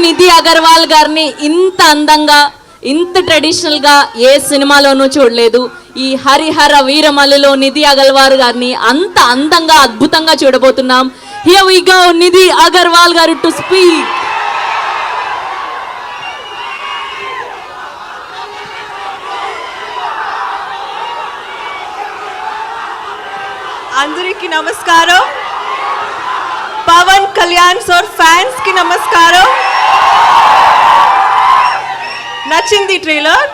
నిధి అగర్వాల్ గారిని ఇంత అందంగా ఇంత ట్రెడిషనల్గా ఏ సినిమాలోనూ చూడలేదు. ఈ హరిహర వీరమల్లులో నిధి అగర్వాల్ గారిని అంత అందంగా అద్భుతంగా చూడబోతున్నాం. Here we go, Nidhi Agarwal గారు టు స్పీక్. అందరికీ నమస్కారం. పవన్ కళ్యాణ్ సార్ ఫ్యాన్స్ కి నమస్కారం. నచ్చింది ట్రైలర్?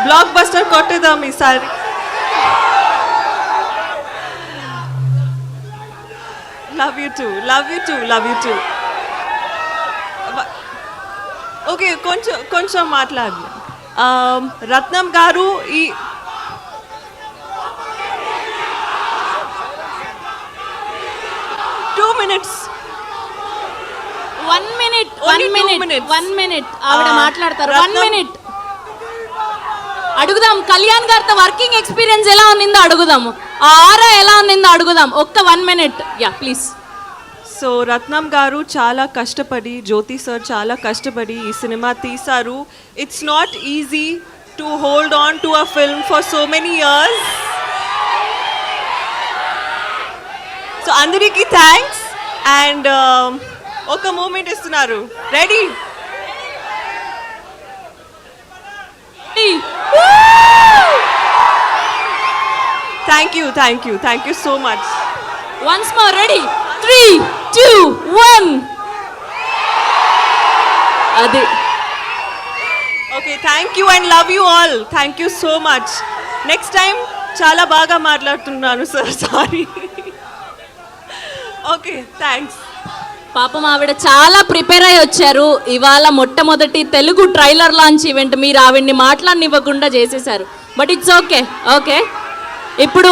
బ్లాక్ బస్టర్ కొట్టేద్దాం ఈసారి. Love you two, love you two, love you two. Okay, కొంచెం మాట్లాడదాం. రత్నం గారు ఈ వన్ మినిట్ ఆవిడ మాట్లాడతారు. 1 minute అడుగుదాం. కళ్యాణ్ గారితో వర్కింగ్ ఎక్స్పీరియన్స్ ఎలా ఉన్నిందో అడుగుదాము. ఆ ఆరా ఎలా ఉన్నిందో అడుగుదాం. ఒక్క 1 minute. Yeah please. సో రత్నం గారు చాలా కష్టపడి, జ్యోతి సార్ చాలా కష్టపడి ఈ సినిమా తీశారు. It's not easy to hold on to a film for so many years. So అందరికీ థ్యాంక్స్. అండ్ ఒక మూమెంట్ ఇస్తున్నారు. Ready? Thank you so much. Once more. Ready? 3, 2, 1. అది. Okay, thank you and love you all. Thank you so much. Next time చాలా బాగా మాట్లాడుతున్నాను sir, sorry. Okay, thanks. పాపం ఆవిడ చాలా ప్రిపేర్ అయ్యి వచ్చారు. ఇవాళ మొట్టమొదటి తెలుగు ట్రైలర్ లాంచ్ ఈవెంట్ మీరు ఆవిడ్ని మాట్లాడనివ్వకుండా చేసేశారు. But it's okay. ఓకే, ఇప్పుడు